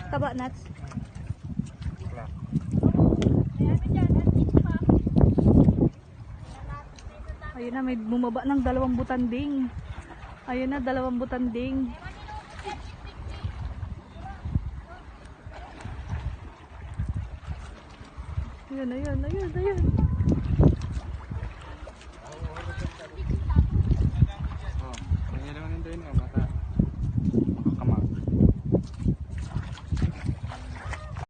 Taba nuts. Ayun na, may bumaba ng 2 butanding. Ayun na, 2 butanding. Ayun, ayun, ayun, ayun.